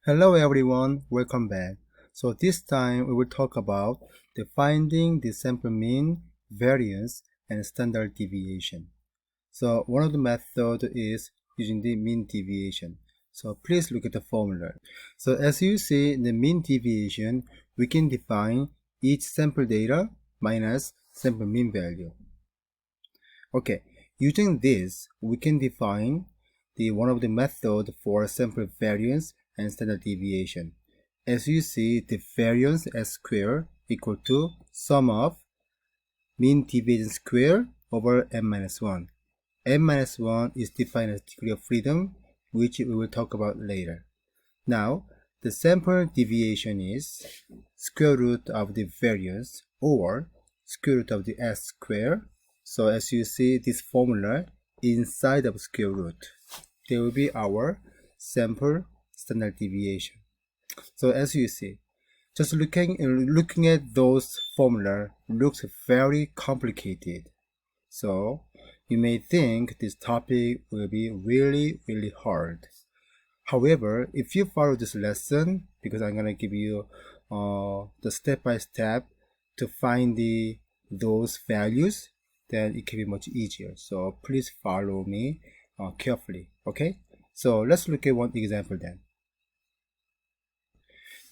Hello everyone, welcome back. So this time we will talk about the finding the sample mean, variance, and standard deviation. So one of the methods is using the mean deviation. So please look at the formula. So as you see in the mean deviation, we can define each sample data minus sample mean value. Okay, using this, we can define the one of the method for sample variance and standard deviation. As you see, the variance S square equal to sum of mean deviation square over n minus 1. n minus 1 is defined as degree of freedom, which we will talk about later. Now, the sample deviation is square root of the variance or square root of the S square. So as you see this formula inside of square root, there will be our sample standard deviation. So as you see, just looking at those formula looks very complicated. So you may think this topic will be really hard. However, if you follow this lesson, because I'm gonna give you the step-by-step to find those values, then it can be much easier. So please follow me carefully. Okay. So let's look at one example then.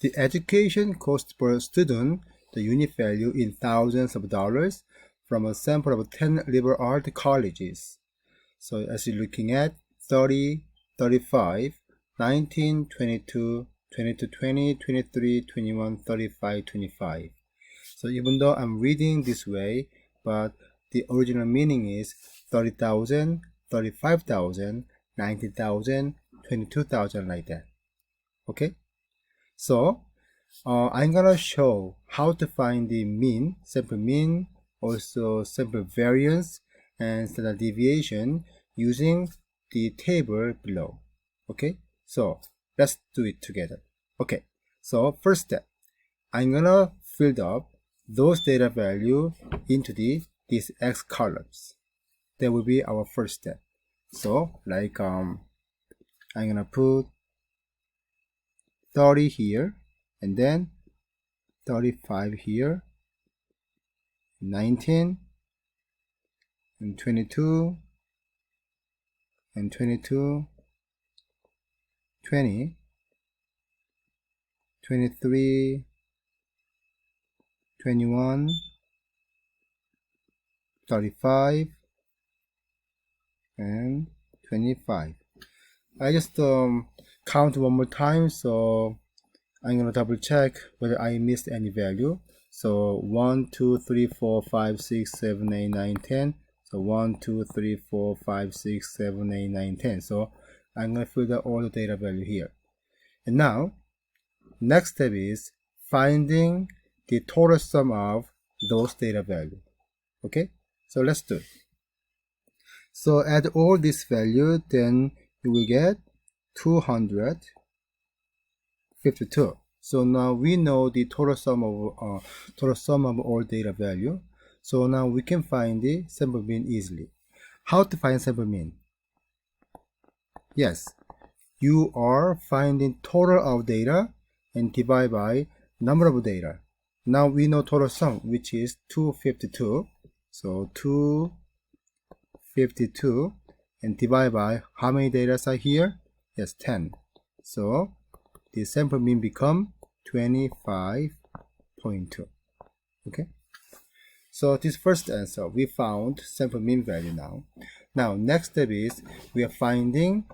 The education cost per student, the unit value in thousands of dollars from a sample of 10 liberal arts colleges. So as you're looking at 30, 35, 19, 22, 22, 20, 23, 21, 35, 25. So even though I'm reading this way, but the original meaning is 30,000, 35,000, 19,000, 22,000 like that. Okay? So I'm gonna show how to find the mean, sample mean, also sample variance and standard deviation using the table below. Okay, so let's do it together. Okay, so first step, I'm gonna fill up those data value into these X columns. That will be our first step. So like I'm gonna put 30 here, and then 35 here, 19, and 22, and 22, 20, 23, 21, 35, and 25. I just count one more time, so I'm gonna double check whether I missed any value. So 1, 2, 3, 4, 5, 6, 7, 8, 9, 10. So 1, 2, 3, 4, 5, 6, 7, 8, 9, 10. So I'm gonna fill out all the data value here. And now, next step is finding the total sum of those data value. Okay, so let's do it. So add all this value, then you will get 252. So now we know the total sum of all data value. So now we can find the sample mean easily. How to find sample mean? Yes, you are finding total of data and divide by number of data. Now we know total sum, which is 252. So 252 and divide by how many data are here? Yes, 10. So the sample mean become 25.2. Okay, so this first answer, we found sample mean value now. Now next step is we are finding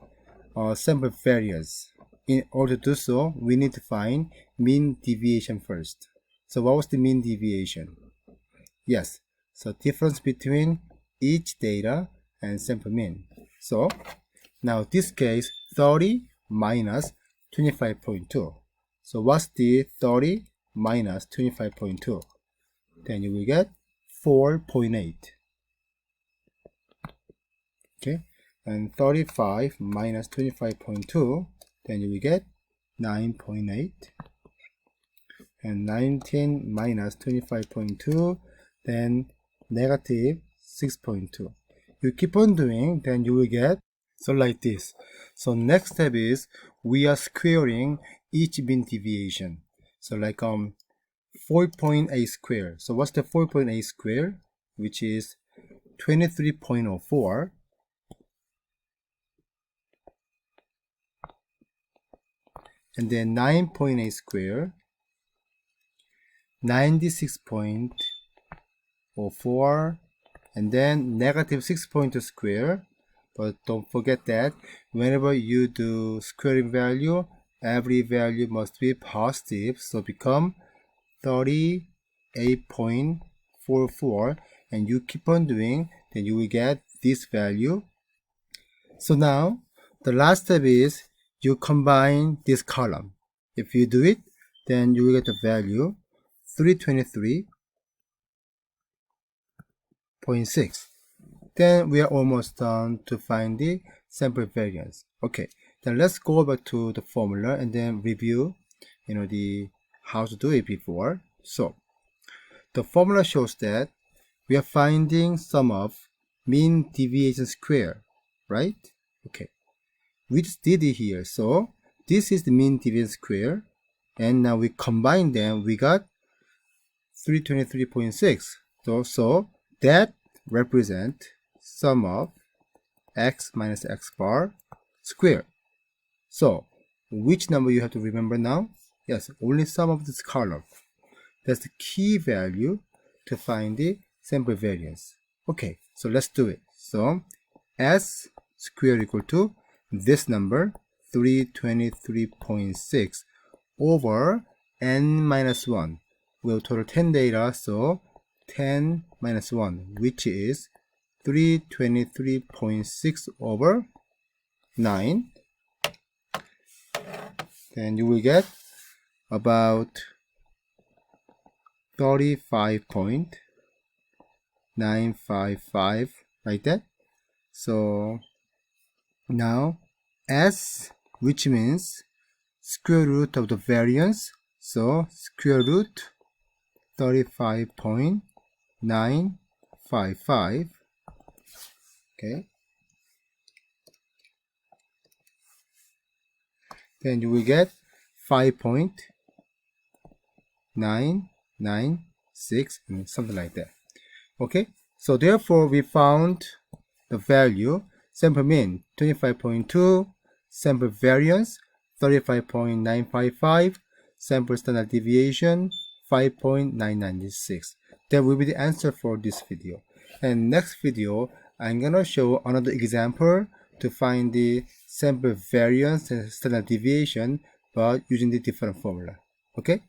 sample variance. In order to do so, we need to find mean deviation first. So what was the mean deviation? Yes, so difference between each data and sample mean. So now this case 30 minus 25.2. So what's the 30 minus 25.2? Then you will get 4.8. Okay, and 35 minus 25.2, then you will get 9.8. And 19 minus 25.2, then negative 6.2. You keep on doing, then you will get so like this. So next step is we are squaring each mean deviation. So like 4.8 square. So what's the 4.8 square? Which is 23.04. And then 9.8 square, 96.04, and then negative 6.2 square. But don't forget that whenever you do squaring value, every value must be positive. So become 38.44, and you keep on doing, then you will get this value. So now the last step is you combine this column. If you do it, then you will get the value 323.6. Then we are almost done to find the sample variance. Okay, then let's go back to the formula and then review, the how to do it before. So the formula shows that we are finding sum of mean deviation square, right? Okay, we just did it here. So this is the mean deviation square, and now we combine them, we got 323.6. So that represent sum of x minus x bar square. So which number you have to remember now? Yes, only sum of this column. That's the key value to find the sample variance. Okay, so let's do it. So s square equal to this number 323.6 over n minus 1. We'll total 10 data, so 10 minus 1, which is 323.6 over 9. Then you will get about 35.955, like that. So now s, which means square root of the variance, so square root 35.955. Okay, then you will get 5.996 and something like that. Okay, so therefore we found the value sample mean 25.2, sample variance 35.955, sample standard deviation 5.996. That will be the answer for this video. And next video, I'm gonna show another example to find the sample variance and standard deviation, but using the different formula. Okay?